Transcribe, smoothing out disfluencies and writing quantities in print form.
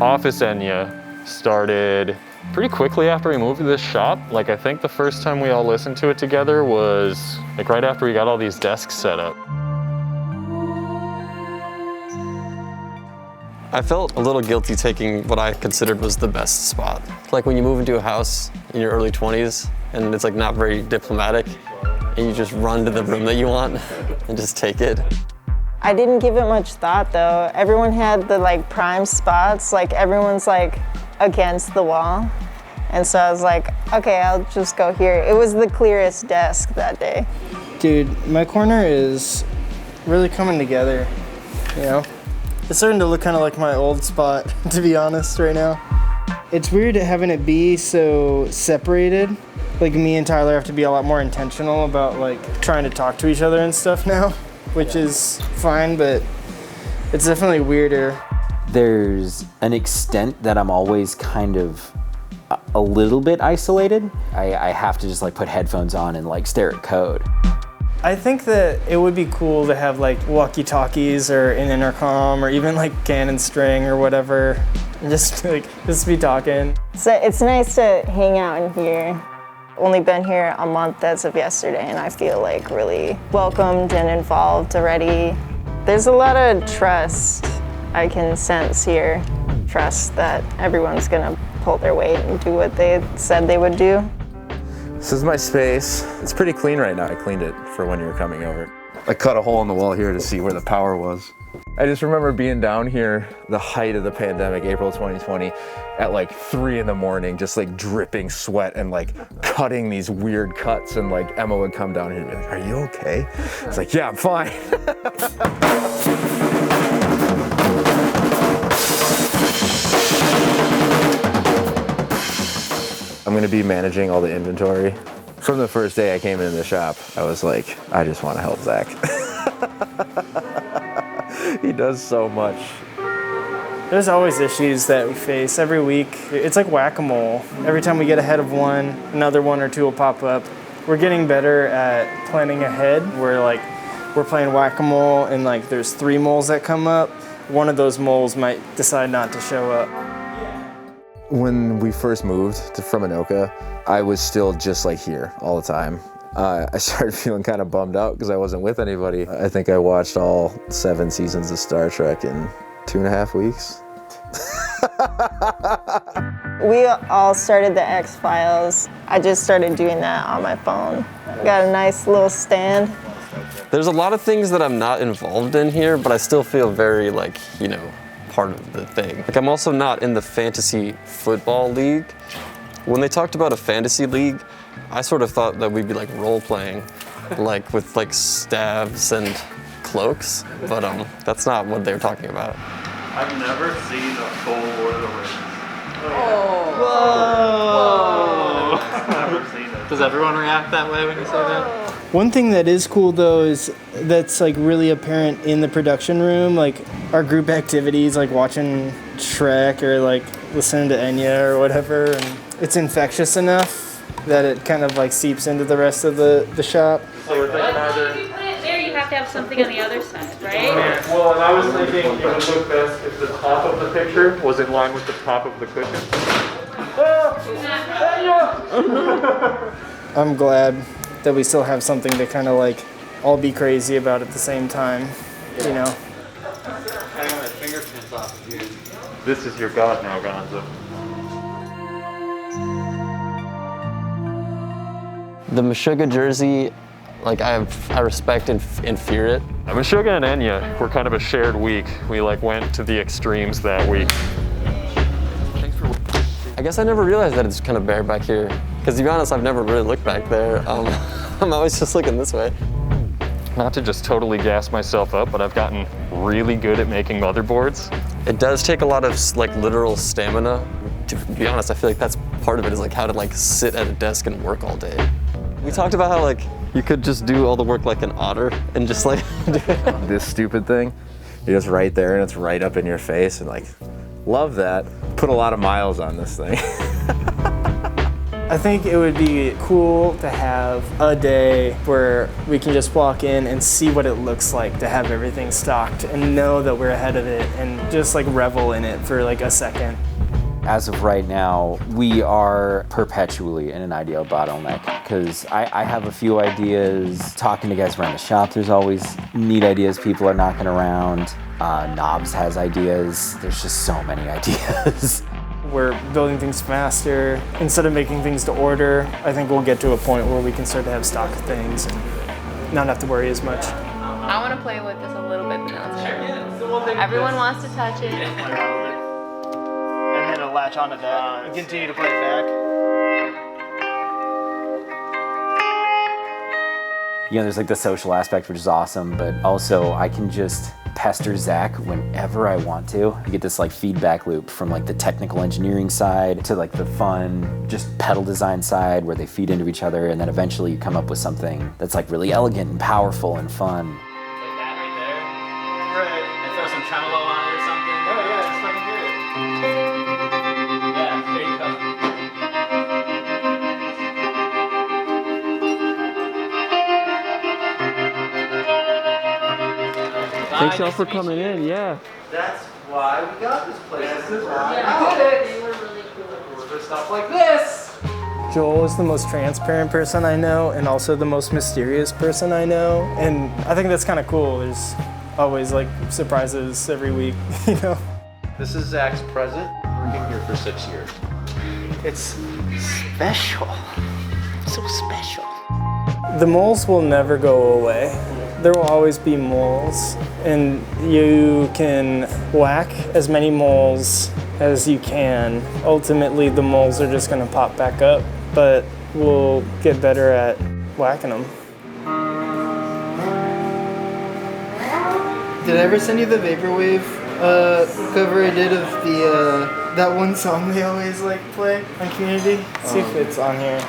Office Enya started pretty quickly after we moved to this shop. Like, I think the first time we all listened to it together was like right after we got all these desks set up. I felt a little guilty taking what I considered was the best spot. Like when you move into a house in your early 20s and it's like not very diplomatic and you just run to the room that you want and just take it. I didn't give it much thought though. Everyone had the like prime spots, like everyone's like against the wall. And so I was like, okay, I'll just go here. It was the clearest desk that day. Dude, my corner is really coming together, you know? It's starting to look kind of like my old spot, to be honest, right now. It's weird having it be so separated. Like me and Tyler have to be a lot more intentional about like trying to talk to each other and stuff now, which is fine, but it's definitely weirder. There's an extent that I'm always kind of a little bit isolated. I have to just like put headphones on and like stare at code. I think that it would be cool to have like walkie-talkies or an intercom or even like cannon string or whatever, and just be talking. So it's nice to hang out in here. Only been here a month as of yesterday, and I feel like really welcomed and involved already. There's a lot of trust I can sense here. Trust that everyone's gonna pull their weight and do what they said they would do. This is my space. It's pretty clean right now. I cleaned it for when you were coming over. I cut a hole in the wall here to see where the power was. I just remember being down here, the height of the pandemic, April 2020, at like 3 in the morning, just like dripping sweat and like cutting these weird cuts. And like Emma would come down here and be like, "Are you okay?" It's like, "Yeah, I'm fine." I'm gonna be managing all the inventory. From the first day I came into the shop, I was like, I just want to help Zach. He does so much. There's always issues that we face every week. It's like whack-a-mole. Every time we get ahead of one, another one or two will pop up. We're getting better at planning ahead. We're playing whack-a-mole and like there's 3 moles that come up. One of those moles might decide not to show up. When we first moved from Anoka, I was still just like here all the time. I started feeling kind of bummed out because I wasn't with anybody. I think I watched all 7 seasons of Star Trek in 2.5 weeks. We all started the X-Files. I just started doing that on my phone. Got a nice little stand. There's a lot of things that I'm not involved in here, but I still feel very like, you know, part of the thing. Like I'm also not in the fantasy football league. When they talked about a fantasy league, I sort of thought that we'd be like role playing, like with like staves and cloaks, but that's not what they were talking about. I've never seen a full Lord of the Rings. Whoa! I've never seen it. Does everyone react that way when you say that? One thing that is cool though is that's like really apparent in the production room, like our group activities, like watching Shrek or like listening to Enya or whatever, and it's infectious enough that it kind of like seeps into the rest of the shop. So we're thinking either. If you put it there, you have to have something on the other side, right? Well, and I was thinking it would look best if the top of the picture was in line with the top of the cushion. I'm glad that we still have something to kind of like all be crazy about at the same time, you know. I got my fingerprints off of you. This is your god now, Gonzo. The Meshuggah jersey, like I respect and fear it. Meshuggah and Enya were kind of a shared week. We like went to the extremes that week. I guess I never realized that it's kind of bare back here. Because to be honest, I've never really looked back there. I'm always just looking this way. Not to just totally gas myself up, but I've gotten really good at making motherboards. It does take a lot of like literal stamina. To be honest, I feel like that's part of it is like how to like sit at a desk and work all day. We talked about how like you could just do all the work like an otter and just like do it. This stupid thing, you're just right there and it's right up in your face and like, love that. Put a lot of miles on this thing. I think it would be cool to have a day where we can just walk in and see what it looks like to have everything stocked and know that we're ahead of it and just like revel in it for like a second. As of right now, we are perpetually in an ideal bottleneck because I have a few ideas. Talking to guys around the shop, there's always neat ideas people are knocking around. Knobs has ideas. There's just so many ideas. We're building things faster. Instead of making things to order, I think we'll get to a point where we can start to have stock of things and not have to worry as much. I want to play with this a little bit, but now it's sure. Everyone wants to touch it. And then it'll latch onto that and continue to play it back. You know, there's like the social aspect, which is awesome, but also I can just pester Zach whenever I want to. You get this like feedback loop from like the technical engineering side to like the fun, just pedal design side where they feed into each other, and then eventually you come up with something that's like really elegant and powerful and fun. Like that right there. Right. And throw some tremolo on it or something. Oh yeah, it's fucking good. Yeah, there you go. Thanks y'all for coming in, yeah. That's why we got this place. This is why Yeah, we did it. they were really cool. For stuff like this. Joel is the most transparent person I know and also the most mysterious person I know. And I think that's kind of cool. There's always like surprises every week, you know? This is Zach's present. Working here for 6 years. It's special. So special. The moles will never go away. There will always be moles, and you can whack as many moles as you can. Ultimately, the moles are just gonna pop back up, but we'll get better at whacking them. Did I ever send you the Vaporwave cover I did of the that one song they always like play on Community? See if it's on here.